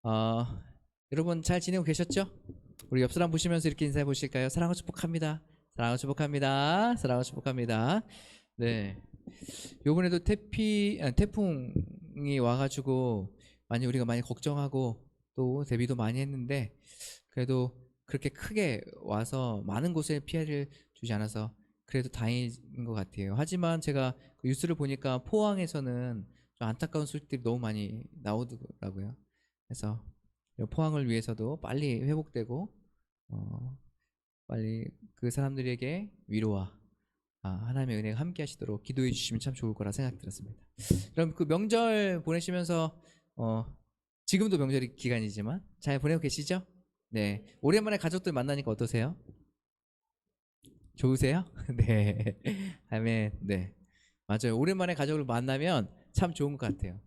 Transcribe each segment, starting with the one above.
어, 여러분 잘 지내고 계셨죠? 우리 옆 사람 보시면서 이렇게 인사해 보실까요? 사랑하고 축복합니다. 사랑하고 축복합니다. 사랑하고 축복합니다. 네, 요번에도 태풍이 와가지고 우리가 많이 걱정하고 또 대비도 많이 했는데 그래도 그렇게 크게 와서 많은 곳에 피해를 주지 않아서 그래도 다행인 것 같아요. 하지만 제가 그 뉴스를 보니까 포항에서는 좀 안타까운 소식들이 너무 많이 나오더라고요. 그래서 포항을 위해서도 빨리 회복되고 어, 빨리 그 사람들에게 위로와 하나님의 은혜가 함께 하시도록 기도해 주시면 참 좋을 거라 생각이 들었습니다. 그럼 그 명절 보내시면서 지금도 명절 기간이지만 잘 보내고 계시죠? 네, 오랜만에 가족들 만나니까 어떠세요? 좋으세요? 네, 아멘. 네, 맞아요. 오랜만에 가족을 만나면 참 좋은 것 같아요.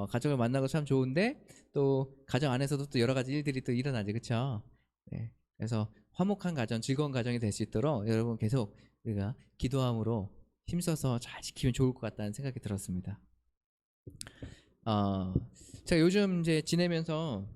가족을 만나고 참 좋은데 또 가정 안에서도 또 여러 가지 일들이 또 일어나지, 그렇죠? 네, 그래서 화목한 가정, 즐거운 가정이 될 수 있도록 여러분 계속 우리가 기도함으로 힘써서 잘 지키면 좋을 것 같다는 생각이 들었습니다. 제가 요즘 이제 지내면서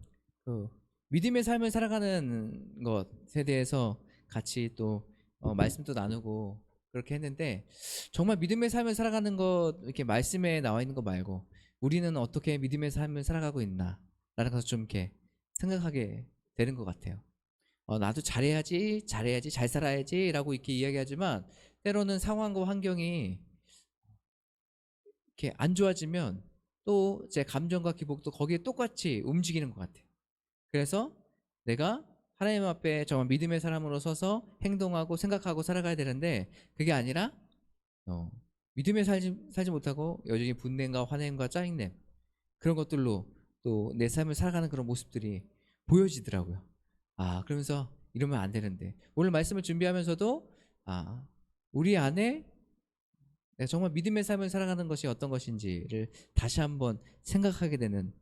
그 믿음의 삶을 살아가는 것에 대해서 같이 또 말씀도 나누고 그렇게 했는데 정말 믿음의 삶을 살아가는 것 이렇게 말씀에 나와 있는 거 말고 우리는 어떻게 믿음의 삶을 살아가고 있나 라는 것을 좀 이렇게 생각하게 되는 것 같아요. 나도 잘해야지 잘 살아야지 라고 이렇게 이야기하지만 때로는 상황과 환경이 이렇게 안 좋아지면 또 제 감정과 기복도 거기에 똑같이 움직이는 것 같아요. 그래서 내가 하나님 앞에 정말 믿음의 사람으로 서서 행동하고 생각하고 살아가야 되는데 그게 아니라 믿음에 살지 못하고 여전히 분냄과 화냄과 짜증냄 그런 것들로 또 내 삶을 살아가는 그런 모습들이 보여지더라고요. 그러면서 이러면 안 되는데 오늘 말씀을 준비하면서도 우리 안에 내가 정말 믿음의 삶을 살아가는 것이 어떤 것인지를 다시 한번 생각하게 되는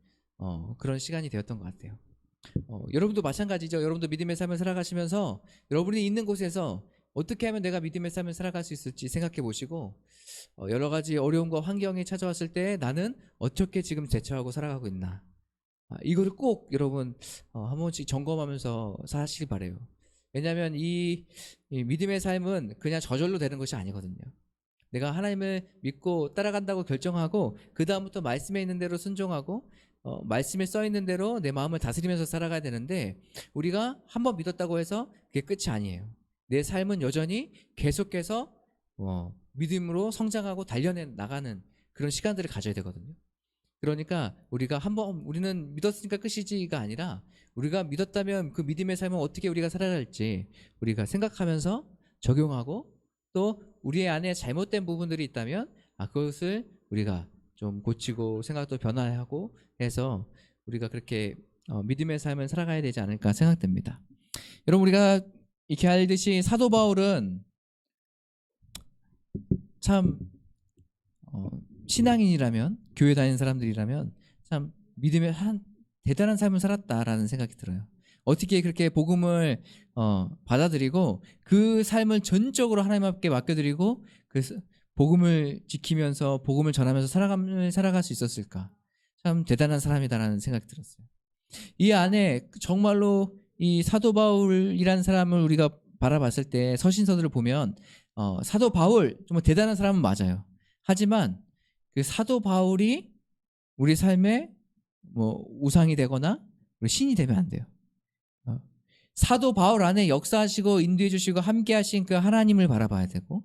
그런 시간이 되었던 것 같아요. 여러분도 마찬가지죠. 여러분도 믿음의 삶을 살아가시면서 여러분이 있는 곳에서 어떻게 하면 내가 믿음의 삶을 살아갈 수 있을지 생각해 보시고 여러 가지 어려움과 환경이 찾아왔을 때 나는 어떻게 지금 대처하고 살아가고 있나 이거를 꼭 여러분 한 번씩 점검하면서 사시기 바래요. 왜냐하면 이 믿음의 삶은 그냥 저절로 되는 것이 아니거든요. 내가 하나님을 믿고 따라간다고 결정하고 그 다음부터 말씀에 있는 대로 순종하고 말씀에 써 있는 대로 내 마음을 다스리면서 살아가야 되는데 우리가 한번 믿었다고 해서 그게 끝이 아니에요. 내 삶은 여전히 계속해서 믿음으로 성장하고 단련해 나가는 그런 시간들을 가져야 되거든요. 그러니까 우리가 한번 우리는 믿었으니까 끝이지가 아니라 우리가 믿었다면 그 믿음의 삶은 어떻게 우리가 살아갈지 우리가 생각하면서 적용하고 또 우리 안에 잘못된 부분들이 있다면 그것을 우리가 좀 고치고 생각도 변화하고 해서 우리가 그렇게 믿음의 삶을 살아가야 되지 않을까 생각됩니다. 여러분 우리가 이렇게 알듯이 사도 바울은 참 신앙인이라면 교회 다니는 사람들이라면 참 믿음의 한 대단한 삶을 살았다라는 생각이 들어요. 어떻게 그렇게 복음을 받아들이고 그 삶을 전적으로 하나님 앞에 맡겨드리고 그 복음을 지키면서 복음을 전하면서 살아갈 수 있었을까? 참 대단한 사람이다라는 생각이 들었어요. 이 안에 정말로 이 사도 바울이라는 사람을 우리가 바라봤을 때 서신서들을 보면 사도 바울 정말 대단한 사람은 맞아요. 하지만 그 사도 바울이 우리 삶에 우상이 되거나 우리 신이 되면 안 돼요. 사도 바울 안에 역사하시고 인도해 주시고 함께 하신 그 하나님을 바라봐야 되고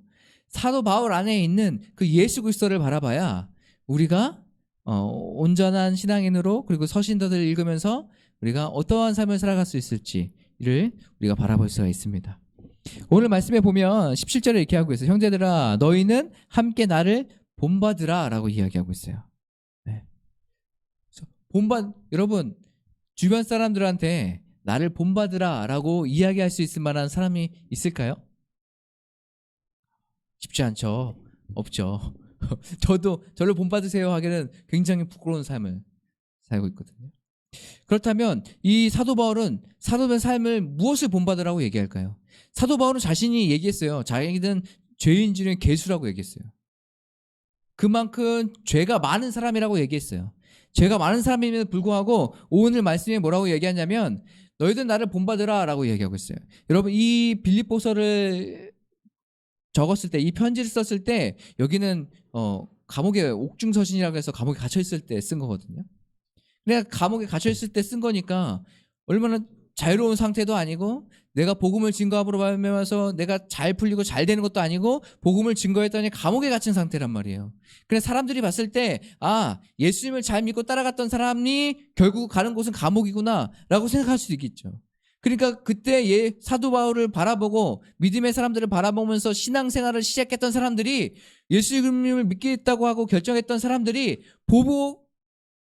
사도 바울 안에 있는 그 예수 그리스도를 바라봐야 우리가 온전한 신앙인으로 그리고 서신서들을 읽으면서 우리가 어떠한 삶을 살아갈 수 있을지를 우리가 바라볼 수가 있습니다. 오늘 말씀에 보면 17절에 이렇게 하고 있어요. 형제들아 너희는 함께 나를 본받으라 라고 이야기하고 있어요. 네. 여러분 주변 사람들한테 나를 본받으라 라고 이야기할 수 있을 만한 사람이 있을까요? 쉽지 않죠. 없죠. 저를 본받으세요 하기는 굉장히 부끄러운 삶을 살고 있거든요. 그렇다면 이 사도 바울은 사도의 삶을 무엇을 본받으라고 얘기할까요? 사도 바울은 자신이 얘기했어요. 자기는 죄인 중에 괴수라고 얘기했어요. 그만큼 죄가 많은 사람이라고 얘기했어요. 죄가 많은 사람임에도 불구하고 오늘 말씀에 뭐라고 얘기하냐면 너희들 나를 본받으라 라고 얘기하고 있어요. 여러분 이 빌립보서를 적었을 때, 이 편지를 썼을 때 여기는 감옥에 옥중서신이라고 해서 감옥에 갇혀 있을 때 쓴 거거든요. 그러니까 감옥에 갇혀 있을 때 쓴 거니까 얼마나 자유로운 상태도 아니고 내가 복음을 증거함으로 말미암아서 내가 잘 풀리고 잘 되는 것도 아니고 복음을 증거했더니 감옥에 갇힌 상태란 말이에요. 그래서 사람들이 봤을 때 예수님을 잘 믿고 따라갔던 사람이 결국 가는 곳은 감옥이구나 라고 생각할 수도 있겠죠. 그러니까 그때 사도 바울을 바라보고 믿음의 사람들을 바라보면서 신앙생활을 시작했던 사람들이 예수님을 믿겠다고 하고 결정했던 사람들이 보고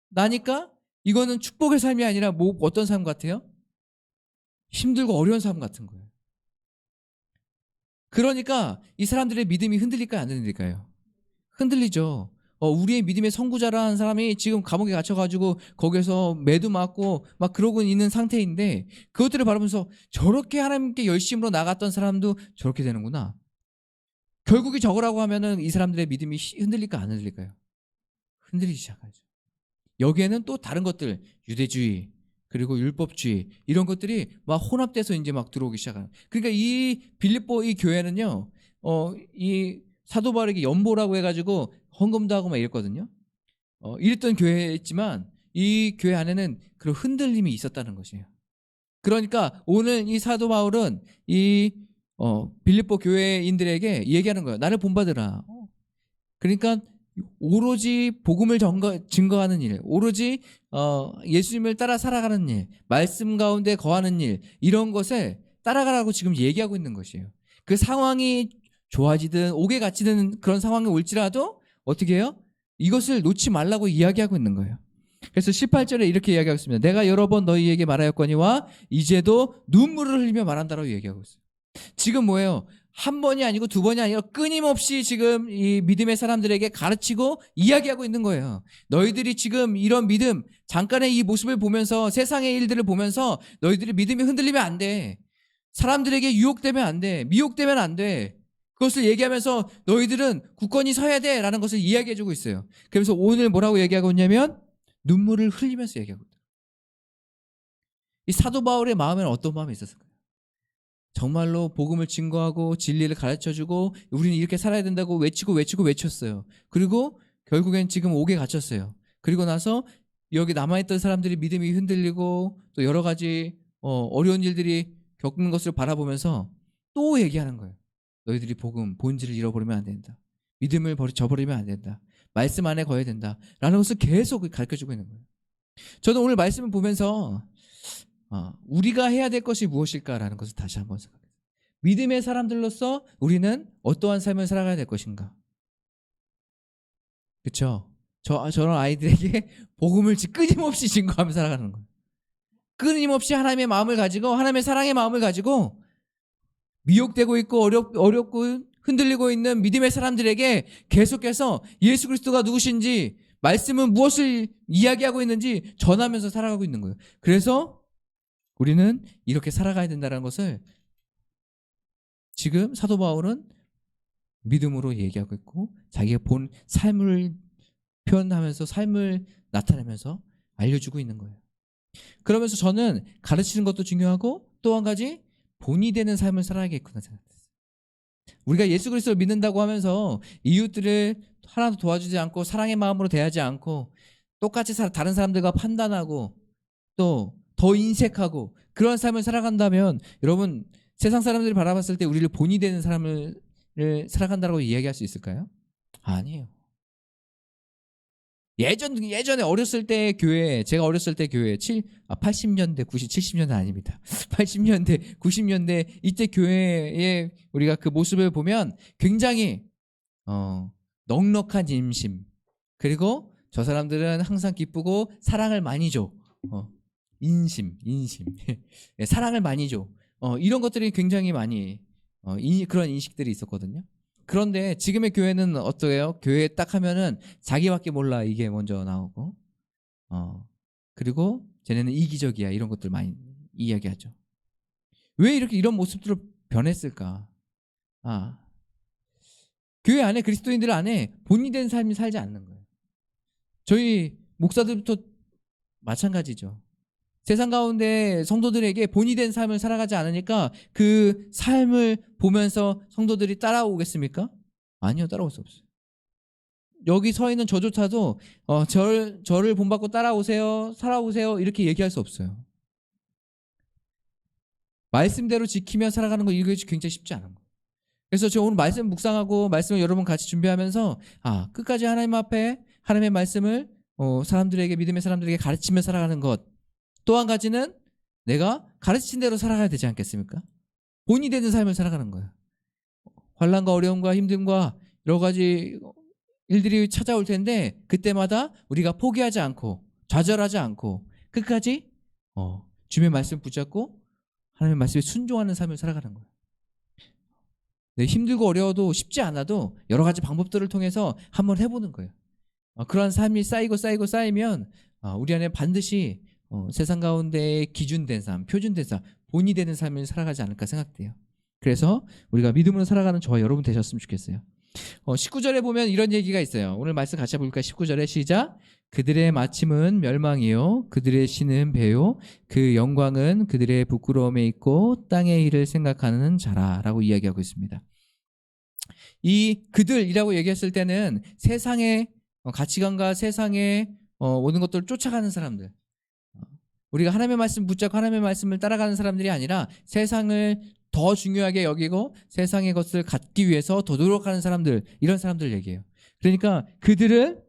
나니까 이거는 축복의 삶이 아니라 어떤 삶 같아요? 힘들고 어려운 삶 같은 거예요. 그러니까 이 사람들의 믿음이 흔들릴까요? 안 흔들릴까요? 흔들리죠. 우리의 믿음의 선구자라는 사람이 지금 감옥에 갇혀가지고 거기서 매도 맞고 막 그러고 있는 상태인데 그것들을 바라보면서 저렇게 하나님께 열심으로 나갔던 사람도 저렇게 되는구나. 결국이 저거라고 하면은 이 사람들의 믿음이 흔들릴까 안 흔들릴까요? 흔들리기 시작하죠. 여기에는 또 다른 것들, 유대주의, 그리고 율법주의 이런 것들이 막 혼합돼서 이제 막 들어오기 시작하는. 그러니까 이 빌립보 이 교회는요, 이 사도 바울에게 연보라고 해가지고 헌금도 하고 막 이랬거든요. 이랬던 교회였지만 이 교회 안에는 그런 흔들림이 있었다는 것이에요. 그러니까 오늘 이 사도 바울은 이 빌립보 교회인들에게 얘기하는 거예요. 나를 본받으라. 그러니까 오로지 복음을 증거하는 일, 오로지 예수님을 따라 살아가는 일, 말씀 가운데 거하는 일, 이런 것을 따라가라고 지금 얘기하고 있는 것이에요. 그 상황이 좋아지든 옥에 갇히든 그런 상황이 올지라도 어떻게 해요? 이것을 놓지 말라고 이야기하고 있는 거예요. 그래서 18절에 이렇게 이야기하고 있습니다. 내가 여러 번 너희에게 말하였거니와 이제도 눈물을 흘리며 말한다라고 얘기하고 있어요. 지금 뭐예요? 한 번이 아니고 두 번이 아니라 끊임없이 지금 이 믿음의 사람들에게 가르치고 이야기하고 있는 거예요. 너희들이 지금 이런 믿음, 잠깐의 이 모습을 보면서 세상의 일들을 보면서 너희들이 믿음이 흔들리면 안 돼. 사람들에게 유혹되면 안 돼. 미혹되면 안 돼. 그것을 얘기하면서 너희들은 굳건히 서야 돼 라는 것을 이야기해주고 있어요. 그래서 오늘 뭐라고 얘기하고 있냐면 눈물을 흘리면서 얘기하고 있다. 이 사도 바울의 마음에는 어떤 마음이 있었을까요? 정말로 복음을 증거하고 진리를 가르쳐주고 우리는 이렇게 살아야 된다고 외쳤어요. 그리고 결국엔 지금 옥에 갇혔어요. 그리고 나서 여기 남아있던 사람들이 믿음이 흔들리고 또 여러 가지 어려운 일들이 겪는 것을 바라보면서 또 얘기하는 거예요. 너희들이 복음, 본질을 잃어버리면 안 된다. 믿음을 저버리면 안 된다. 말씀 안에 거해야 된다. 라는 것을 계속 가르쳐주고 있는 거예요. 저는 오늘 말씀을 보면서 우리가 해야 될 것이 무엇일까라는 것을 다시 한번 생각해요. 믿음의 사람들로서 우리는 어떠한 삶을 살아가야 될 것인가? 그렇죠? 저런 아이들에게 복음을 끊임없이 증거하며 살아가는 거예요. 끊임없이 하나님의 마음을 가지고 하나님의 사랑의 마음을 가지고 미혹되고 있고 어렵고 흔들리고 있는 믿음의 사람들에게 계속해서 예수 그리스도가 누구신지 말씀은 무엇을 이야기하고 있는지 전하면서 살아가고 있는 거예요. 그래서 우리는 이렇게 살아가야 된다는 것을 지금 사도 바울은 믿음으로 얘기하고 있고 자기가 본 삶을 표현하면서 삶을 나타내면서 알려주고 있는 거예요. 그러면서 저는 가르치는 것도 중요하고 또 한 가지 본이 되는 삶을 살아야겠구나 생각했어요. 우리가 예수 그리스도를 믿는다고 하면서 이웃들을 하나도 도와주지 않고 사랑의 마음으로 대하지 않고 똑같이 다른 사람들과 판단하고 또 더 인색하고 그런 삶을 살아간다면 여러분 세상 사람들이 바라봤을 때 우리를 본이 되는 삶을 살아간다고 이야기할 수 있을까요? 아니에요. 예전에 어렸을 때 교회, 제가 어렸을 때 교회 80년대, 70년대 아닙니다. 80년대, 90년대 이때 교회의 우리가 그 모습을 보면 굉장히 넉넉한 인심, 그리고 저 사람들은 항상 기쁘고 사랑을 많이 줘. 인심. 사랑을 많이 줘. 이런 것들이 굉장히 많이 그런 인식들이 있었거든요. 그런데 지금의 교회는 어떠해요? 교회 딱 하면은 자기밖에 몰라 이게 먼저 나오고 그리고 쟤네는 이기적이야 이런 것들 많이 이야기하죠. 왜 이렇게 이런 모습들로 변했을까? 교회 안에 그리스도인들 안에 본이 된 삶이 살지 않는 거예요. 저희 목사들부터 마찬가지죠. 세상 가운데 성도들에게 본이 된 삶을 살아가지 않으니까 그 삶을 보면서 성도들이 따라오겠습니까? 아니요, 따라올 수 없어요. 여기 서 있는 저조차도 저를 본받고 따라오세요, 살아오세요 이렇게 얘기할 수 없어요. 말씀대로 지키며 살아가는 거 이게 굉장히 쉽지 않은 거예요. 그래서 제가 오늘 말씀 묵상하고 말씀을 여러분 같이 준비하면서 끝까지 하나님 앞에 하나님의 말씀을 사람들에게, 믿음의 사람들에게 가르치며 살아가는 것. 또 한 가지는 내가 가르친 대로 살아가야 되지 않겠습니까? 본이 되는 삶을 살아가는 거예요. 환난과 어려움과 힘듦과 여러 가지 일들이 찾아올 텐데 그때마다 우리가 포기하지 않고 좌절하지 않고 끝까지 주님의 말씀 붙잡고 하나님의 말씀에 순종하는 삶을 살아가는 거예요. 네, 힘들고 어려워도 쉽지 않아도 여러 가지 방법들을 통해서 한번 해보는 거예요. 그러한 삶이 쌓이면 우리 안에 반드시 세상 가운데 기준된 삶, 표준된 삶, 본이 되는 삶을 살아가지 않을까 생각돼요. 그래서 우리가 믿음으로 살아가는 저와 여러분 되셨으면 좋겠어요. 19절에 보면 이런 얘기가 있어요. 오늘 말씀 같이 해볼까요? 19절에 시작. 그들의 마침은 멸망이요 그들의 신은 배요 그 영광은 그들의 부끄러움에 있고 땅의 일을 생각하는 자라 라고 이야기하고 있습니다. 이 그들이라고 얘기했을 때는 세상의 가치관과 세상의 모든 것들을 쫓아가는 사람들, 우리가 하나님의 말씀 붙잡고 하나님의 말씀을 따라가는 사람들이 아니라 세상을 더 중요하게 여기고 세상의 것을 갖기 위해서 더 노력하는 사람들, 이런 사람들 얘기해요. 그러니까 그들은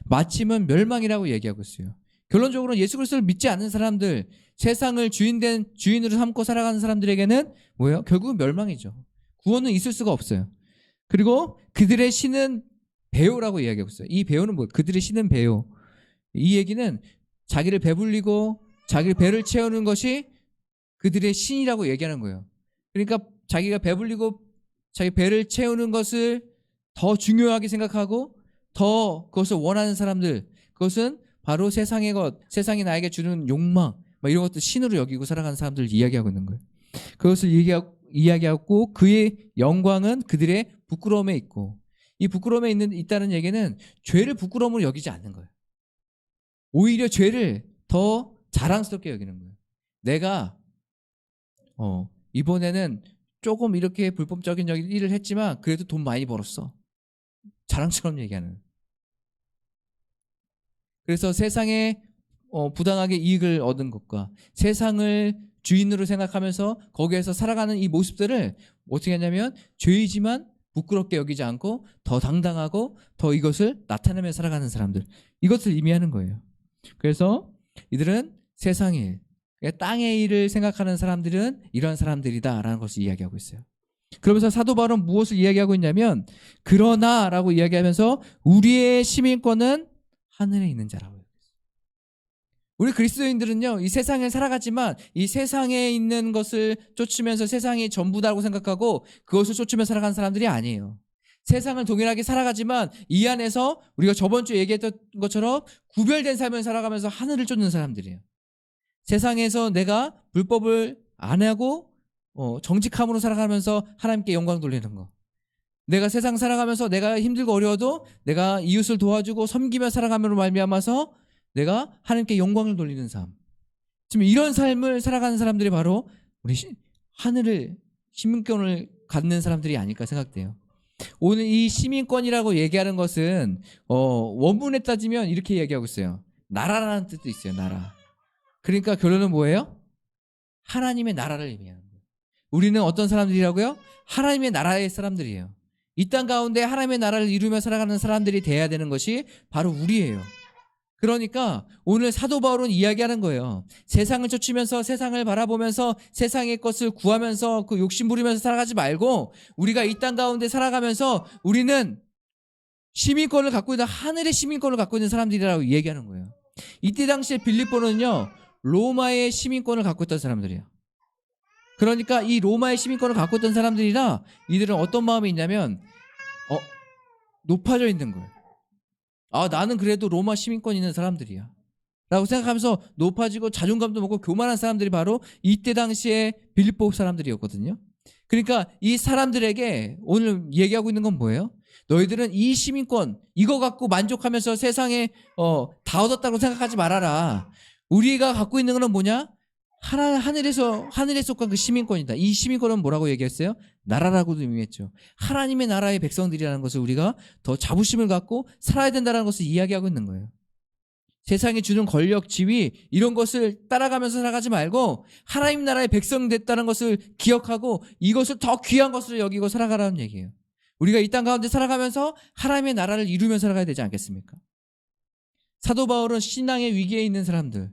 마침은 멸망이라고 얘기하고 있어요. 결론적으로 예수 그리스도를 믿지 않는 사람들, 세상을 주인으로 삼고 살아가는 사람들에게는 뭐예요? 결국은 멸망이죠. 구원은 있을 수가 없어요. 그리고 그들의 신은 배요라고 이야기하고 있어요. 이 배요는 뭐예요? 그들의 신은 배요. 이 얘기는 자기를 배불리고 자기를 배를 채우는 것이 그들의 신이라고 얘기하는 거예요. 그러니까 자기가 배불리고 자기 배를 채우는 것을 더 중요하게 생각하고 더 그것을 원하는 사람들, 그것은 바로 세상의 것, 세상이 나에게 주는 욕망, 이런 것들 신으로 여기고 살아가는 사람들을 이야기하고 있는 거예요. 그것을 이야기하고 그의 영광은 그들의 부끄러움에 있고, 이 부끄러움에 있다는 얘기는 죄를 부끄러움으로 여기지 않는 거예요. 오히려 죄를 더 자랑스럽게 여기는 거예요. 내가 이번에는 조금 이렇게 불법적인 일을 했지만 그래도 돈 많이 벌었어. 자랑처럼 얘기하는. 그래서 세상에 부당하게 이익을 얻은 것과 세상을 주인으로 생각하면서 거기에서 살아가는 이 모습들을 어떻게 하냐면 죄이지만 부끄럽게 여기지 않고 더 당당하고 더 이것을 나타내며 살아가는 사람들, 이것을 의미하는 거예요. 그래서 이들은 세상의 일, 땅의 일을 생각하는 사람들은 이런 사람들이다라는 것을 이야기하고 있어요. 그러면서 사도 바울은 무엇을 이야기하고 있냐면 그러나 라고 이야기하면서 우리의 시민권은 하늘에 있는 자라고. 우리 그리스도인들은요, 이 세상에 살아가지만 이 세상에 있는 것을 쫓으면서 세상이 전부다라고 생각하고 그것을 쫓으며 살아가는 사람들이 아니에요. 세상을 동일하게 살아가지만 이 안에서 우리가 저번 주에 얘기했던 것처럼 구별된 삶을 살아가면서 하늘을 쫓는 사람들이에요. 세상에서 내가 불법을 안 하고 정직함으로 살아가면서 하나님께 영광 돌리는 거. 내가 세상 살아가면서 내가 힘들고 어려워도 내가 이웃을 도와주고 섬기며 살아가므로 말미암아서 내가 하나님께 영광을 돌리는 삶. 지금 이런 삶을 살아가는 사람들이 바로 우리 하늘을 시민권을 갖는 사람들이 아닐까 생각돼요. 오늘 이 시민권이라고 얘기하는 것은 원문에 따지면 이렇게 얘기하고 있어요. 나라라는 뜻도 있어요. 나라. 그러니까 결론은 뭐예요? 하나님의 나라를 의미하는 거예요. 우리는 어떤 사람들이라고요? 하나님의 나라의 사람들이에요. 이 땅 가운데 하나님의 나라를 이루며 살아가는 사람들이 돼야 되는 것이 바로 우리예요. 그러니까 오늘 사도 바울은 이야기하는 거예요. 세상을 쫓으면서 세상을 바라보면서 세상의 것을 구하면서 그 욕심 부리면서 살아가지 말고 우리가 이 땅 가운데 살아가면서 우리는 시민권을 갖고 있는, 하늘의 시민권을 갖고 있는 사람들이라고 이야기하는 거예요. 이때 당시에 빌립보는요, 로마의 시민권을 갖고 있던 사람들이에요. 그러니까 이 로마의 시민권을 갖고 있던 사람들이라 이들은 어떤 마음이 있냐면 높아져 있는 거예요. 나는 그래도 로마 시민권 있는 사람들이야 라고 생각하면서 높아지고 자존감도 먹고 교만한 사람들이 바로 이때 당시에 빌립보 사람들이었거든요. 그러니까 이 사람들에게 오늘 얘기하고 있는 건 뭐예요? 너희들은 이 시민권 이거 갖고 만족하면서 세상에 다 얻었다고 생각하지 말아라. 우리가 갖고 있는 거는 뭐냐? 하늘에 속한 그 시민권이다. 이 시민권은 뭐라고 얘기했어요? 나라라고도 의미했죠. 하나님의 나라의 백성들이라는 것을 우리가 더 자부심을 갖고 살아야 된다는 것을 이야기하고 있는 거예요. 세상이 주는 권력, 지위 이런 것을 따라가면서 살아가지 말고 하나님 나라의 백성 됐다는 것을 기억하고 이것을 더 귀한 것으로 여기고 살아가라는 얘기예요. 우리가 이 땅 가운데 살아가면서 하나님의 나라를 이루면서 살아가야 되지 않겠습니까? 사도 바울은 신앙의 위기에 있는 사람들,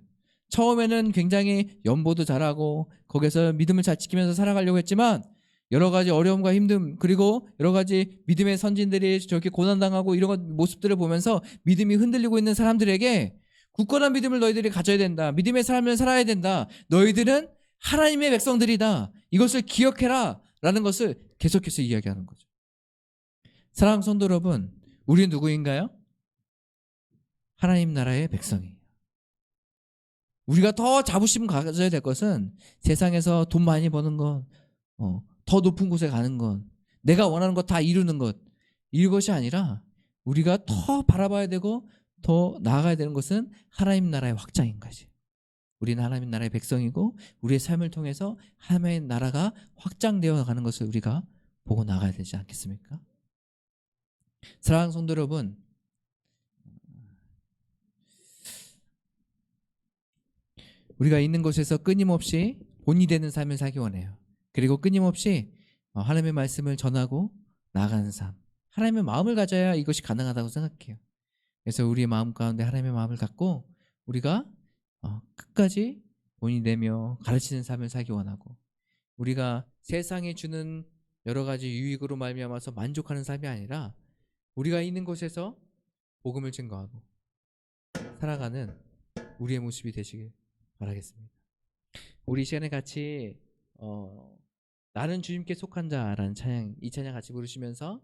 처음에는 굉장히 연보도 잘하고 거기서 믿음을 잘 지키면서 살아가려고 했지만 여러 가지 어려움과 힘듦 그리고 여러 가지 믿음의 선진들이 저렇게 고난당하고 이런 모습들을 보면서 믿음이 흔들리고 있는 사람들에게 굳건한 믿음을 너희들이 가져야 된다. 믿음의 삶을 살아야 된다. 너희들은 하나님의 백성들이다. 이것을 기억해라 라는 것을 계속해서 이야기하는 거죠. 사랑하는 성도 여러분, 우리는 누구인가요? 하나님 나라의 백성이에요. 우리가 더 자부심 가져야 될 것은 세상에서 돈 많이 버는 것, 더 높은 곳에 가는 것, 내가 원하는 것 다 이루는 것, 이것이 아니라 우리가 더 바라봐야 되고 더 나아가야 되는 것은 하나님 나라의 확장인 거지. 우리는 하나님 나라의 백성이고 우리의 삶을 통해서 하나님의 나라가 확장되어 가는 것을 우리가 보고 나가야 되지 않겠습니까? 사랑하는 성도 여러분, 우리가 있는 곳에서 끊임없이 본이 되는 삶을 살기 원해요. 그리고 끊임없이 하나님의 말씀을 전하고 나아가는 삶, 하나님의 마음을 가져야 이것이 가능하다고 생각해요. 그래서 우리의 마음 가운데 하나님의 마음을 갖고 우리가 끝까지 본이 되며 가르치는 삶을 살기 원하고, 우리가 세상이 주는 여러 가지 유익으로 말미암아서 만족하는 삶이 아니라 우리가 있는 곳에서 복음을 증거하고 살아가는 우리의 모습이 되시길 바라겠습니다. 우리 이 시간에 같이 나는 주님께 속한 자라는 찬양, 이 찬양 같이 부르시면서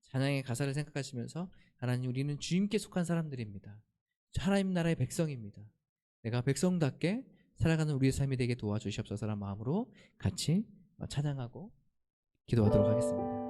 찬양의 가사를 생각하시면서 하나님, 우리는 주님께 속한 사람들입니다. 하나님 나라의 백성입니다. 내가 백성답게 살아가는 우리의 삶이 되게 도와주시옵소서라는 마음으로 같이 찬양하고 기도하도록 하겠습니다.